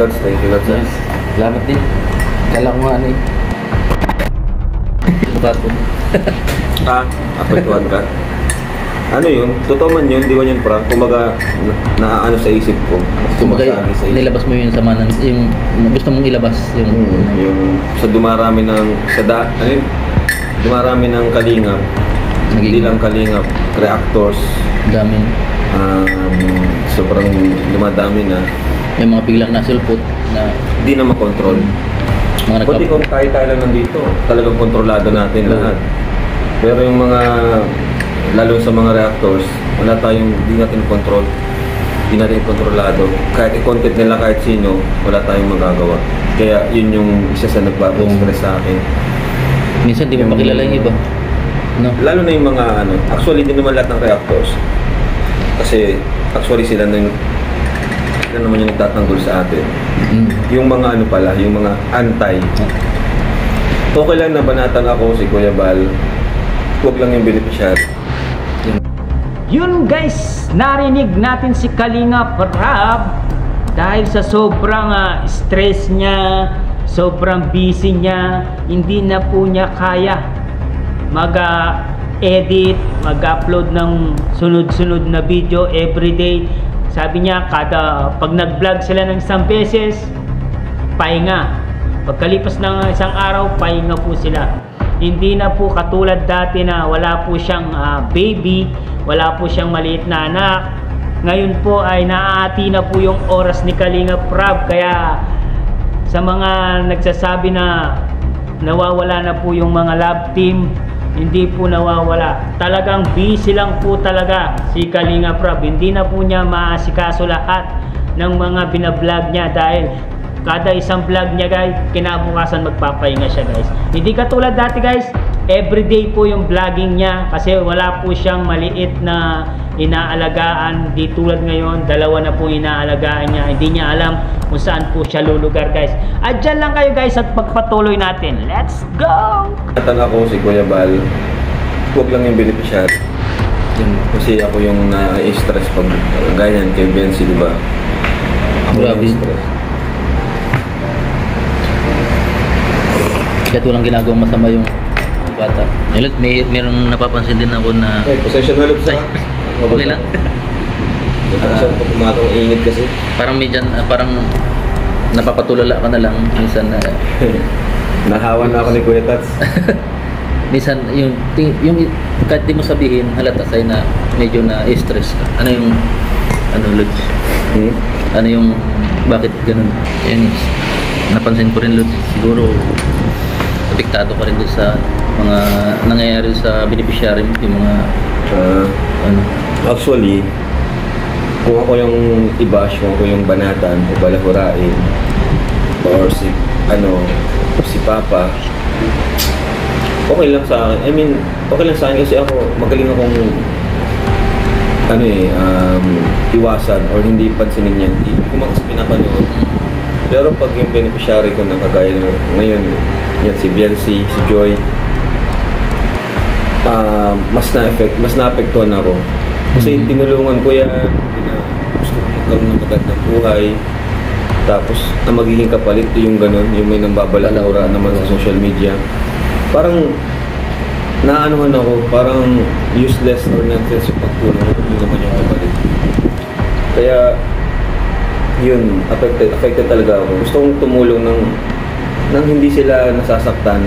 Lods, thank you, Lods. Yes. Salamat din. Kala ko nga ano eh. Bato. Apektuhan ka. Ano yun? Totoo man yun, di ba yun prank? Kumaga, naano sa isip ko. Kumbaga, Sumasagi sa isip. nilabas mo yung sama ng, yung gusto mong ilabas. Yung sa dumarami ng, ano yun? Dumarami ng kalingap. Hindi lang kalingap, reactors. Dami. Sobrang dumadami na. May mga biglang nasulpot na Hindi na makontrol. mga Kundi kung tayo lang nandito, talagang kontrolado natin lahat. Pero yung mga, lalo sa mga reactors, wala tayong, hindi natin control. Hindi natin kontrolado. Kahit i-content nila kahit sino, wala tayong magagawa. Kaya yun yung isa sa nagpapa-stress sa akin. Minsan di mo makilala yung iba. No? Lalo na yung mga ano, actually din naman lahat ng reactors. Kasi actually sila naman yung nagtatanggol sa atin. Yung mga ano pala, yung mga anti. Okay lang na banatan ako si Kuya Bal. Huwag lang yung beneficiary. Yun guys, narinig natin si Kalingap Rab dahil sa sobrang stress niya, sobrang busy niya, hindi na po niya kaya mag-edit, mag-upload ng sunod-sunod na video everyday. Sabi niya, pag nag-vlog sila ng isang beses, pahinga. Pagkalipas ng isang araw, pahinga po sila. Hindi na po katulad dati na wala po siyang baby, wala po siyang maliit na anak. Ngayon po ay naaati na po yung oras ni Kalingap Rab. Kaya sa mga nagsasabi na nawawala na po yung mga love team, hindi po nawawala. Talagang busy lang po talaga si Kalingap Rab. Hindi na po niya maasikaso lahat ng mga binablog niya dahil kada isang vlog niya guys, kinabukasan magpapahinga siya guys. Hindi katulad dati guys, everyday po yung vlogging niya kasi wala po siyang maliit na inaalagaan. Di tulad ngayon, dalawa na po inaalagaan niya. Hindi niya alam kung saan po siya lulugar guys. At dyan lang kayo guys at pagpatuloy natin. Let's go! Banatan ako si Kuya Bal. Huwag lang yung beneficiary. Kasi ako yung na-stress pag ganyan kay Benzi, di ba? Ako Grabe. na-stress. Kahit walang ginagawang masama yung bata. Merong napapansin din ako na Possession na sa... okay lang. Possession pa kumakang ingit kasi. Parang medyan, parang napapatulala ka na lang minsan na Nahawan na ako ni Kuya Tats. minsan yung kahit di mo sabihin halata sa'yo na medyo na stress ka. Ano yung Lods? Ano yung bakit ganun? Yan, napansin ko rin Lods, siguro apektado ka rin doon sa mga nangyayari sa beneficiary mo, yung mga Actually, kung ako yung i-bash, kung ako yung banatan o balahurain or si Papa, okay lang sa akin. I mean, okay lang sa akin kasi ako magaling akong iwasan or hindi pansinin yan. Hindi ko kasi pinapanood. Pero pag yung beneficiary ko na kagaya ngayon, yan si Bielsi, si Joy, mas na-apektuhan ako. Kasi tinulungan ko yan, gusto ko magkaroon ng magandang buhay. Tapos, ang magiging kapalit yung ganun, yung may nambabalahura naman sa social media. Parang, naanuhan ako, parang useless or nonsense yung pagtulong, yun naman yung kapalit. Kaya, yun, affected talaga ako. Gusto kong tumulong nang hindi sila nasasaktan.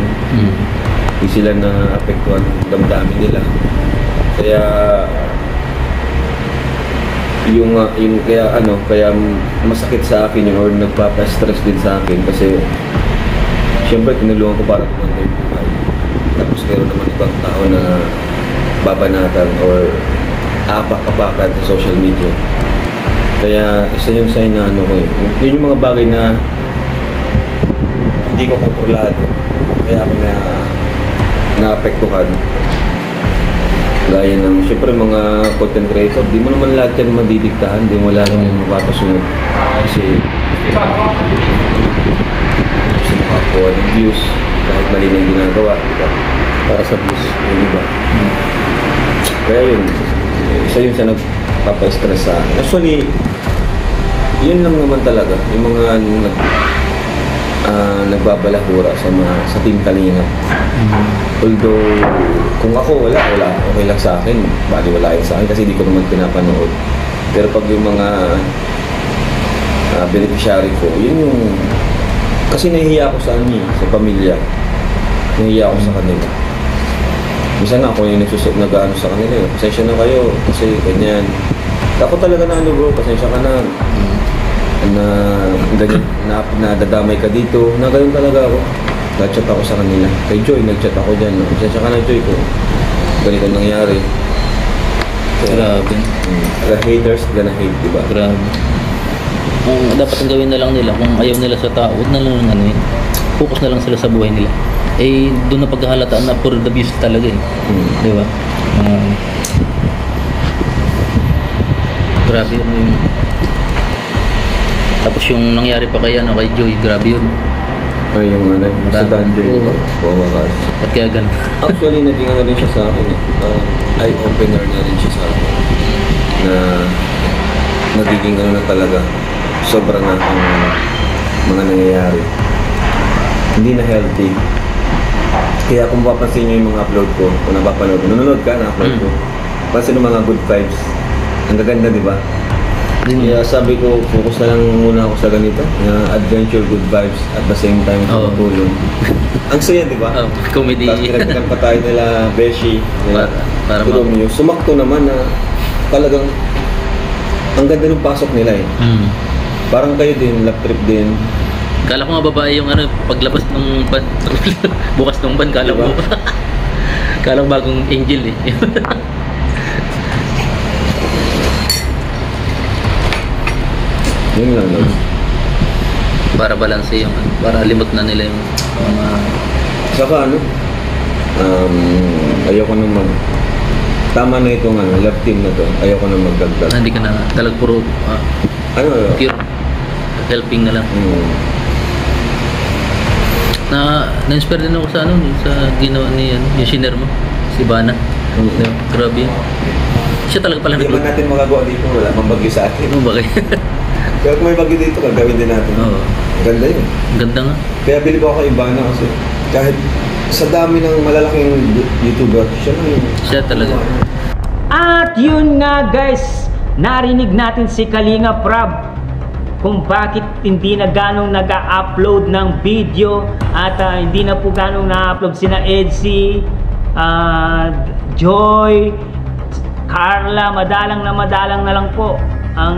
Hindi sila na-apektuhan ng damdamin nila. Kaya kaya masakit sa akin yun or nagpapa-stress din sa akin kasi syempre tinulungan ko para tumanda yung buhay. Tapos meron naman ibang tao na babanatan or apak-apakan sa social media. Kaya isa yung sign na yun yung mga bagay na hindi ko kontrolado. Kaya ako naapektuhan. Gaya ng, syempre mga content creator, di mo naman lahat yan madidiktahan, di mo lahat yung mapapasunod. Kasi makakuha ng views, kahit mali na yung ginagawa, diba? Para sa views, yung iba. Kaya yun, isa yun sa nagpapa-stress sa akin. Actually, Yun lang naman talaga, yung mga nagbabalahura sa Team Kalingap. Although, kung ako wala, okay lang sa akin. Baliwala yun sa akin kasi hindi ko naman pinapanood. Pero pag yung mga beneficiary ko, yun yung... Kasi nahihiya ako sa sa pamilya. Nahihiya ako sa kanila. Minsan nga ako yung nag-ano sa kanila. Pasensya na kayo kasi ganyan. Ako talaga na bro, pasensya ka na. Ganyan, nadadamay ka dito. Na ganyan talaga ako. Nag-chat ako sa kanila. Kay Joy, nag-chat ako dyan. Pasensya ka na Joy ko. Ganito nangyari. Grabe. The haters gonna hate, diba? Grabe. Dapat ang gawin na lang nila kung ayaw nila sa tao, huwag na lang focus na lang sila sa buhay nila. Eh, doon na paghahalataan na for the views talaga eh. Di ba? Grabe yun. Tapos yung nangyari pa kay Joy, grabe yun. Ay, yung sa Danjoy ko. At kaya ganun. Actually, naging rin siya sa akin eh. Eye-opener na rin siya sa akin. Na nagiging na talaga. Sobra na ang mga nangyayari. Hindi na healthy. Kaya kung papansin nyo yung mga upload ko, kung napapanood, nanonood ka na upload ko, pansin yung mga good vibes. Ang gaganda, di ba? Kaya sabi ko, focus na lang muna ako sa ganito, na adventure, good vibes, at the same time, tulong. Ang saya, di ba? Comedy. Tapos pinagpitan pa tayo nila Beshi, nila Romeo. Sumakto naman na talagang ang ganda ng pasok nila eh. Parang kayo din, lap trip din. Kala ko nga babae yung paglabas ng ban, bukas ng ban, kala ko. Kala ko bagong angel eh. Yun lang no? Para balanse yung para limot na nila yung mga... Saka ayoko naman. Tama na itong love team na to. Ayoko na magdagdag. Hindi ka na talag puro pure helping na lang. Na-inspire din ako sa sa ginawa ni yung shiner mo, si Bana. Diba? Grabe yun. Siya talaga pala. Hindi man natin magagawa dito, wala mang bagyo sa atin. Bakit? Kaya kung may bagyo dito, gagawin din natin. Ganda yun. Ganda nga. Kaya bilib ako kay Bana kasi kahit sa dami ng malalaking YouTuber, siya talaga. At yun nga guys, narinig natin si Kalinga Prab kung bakit hindi na ganong nag-upload ng video at hindi na po ganong na-upload sina Edsy, Joy, Carla, madalang na lang po ang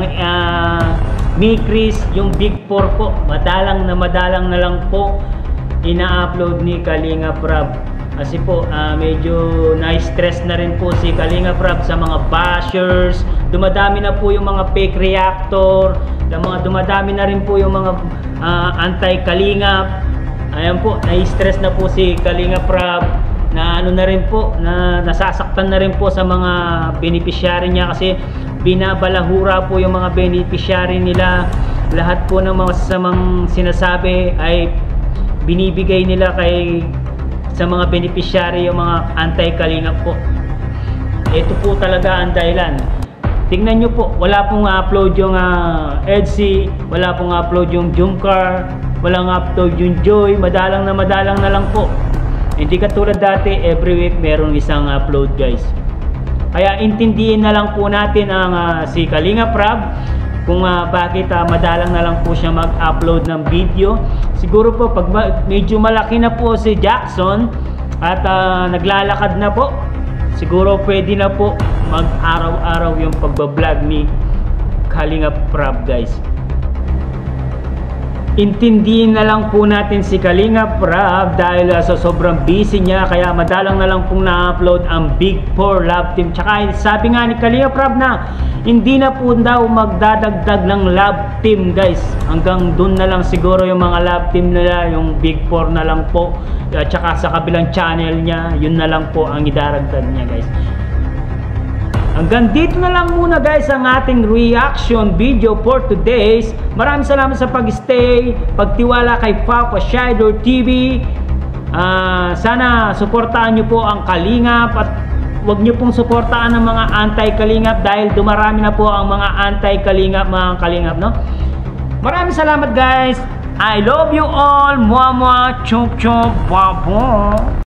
Mikris, yung Big 4 po, madalang na lang po ina-upload ni Kalinga Prab. Kasi po medyo na-stress na rin po si Kalinga Prab sa mga bashers. Dumadami na po yung mga fake reactor, dumadami na rin po yung mga anti-Kalingap. Ayan po, na-stress na po si Kalinga Prab na na rin po, na nasasaktan na rin po sa mga beneficiary niya kasi binabalahura po yung mga beneficiary nila. Lahat po ng mga masasamang sinasabi ay binibigay nila sa mga beneficiary, yung mga anti-Kalingap po. Ito po talaga ang dahilan. Tingnan nyo po, wala pong upload yung Edsy, wala pong upload yung Jumcar, walang upload yung Joy, madalang na lang po. Hindi katulad dati, every week meron isang upload guys. Kaya intindihin na lang po natin ang si Kalinga Prab kung bakit madalang na lang po siya mag-upload ng video. Siguro po pag medyo malaki na po si Jackson at naglalakad na po, siguro pwede na po mag-araw-araw yung pagbablog ni Kalinga Prab guys. Intindihin na lang po natin si Kalinga Prab dahil sa sobrang busy niya, kaya madalang na lang pong na-upload ang Big 4 Love Team. Tsaka sabi nga ni Kalinga Prab na hindi na po daw magdadagdag ng Love Team guys. Hanggang dun na lang siguro yung mga Love Team nila, yung Big 4 na lang po. Tsaka sa kabilang channel niya, yun na lang po ang idaragdag niya guys. Hanggang dito na lang muna guys ang ating reaction video for today's. Maraming salamat sa pag-stay, pagtiwala kay Papa Shider TV. Sana suportahan nyo po ang Kalingap at huwag nyo pong suportahan ng mga anti-Kalingap dahil dumarami na po ang mga anti-Kalingap, mga Kalingap, no? Maraming salamat guys. I love you all. Mwah mwah. Chomp chomp. Babo.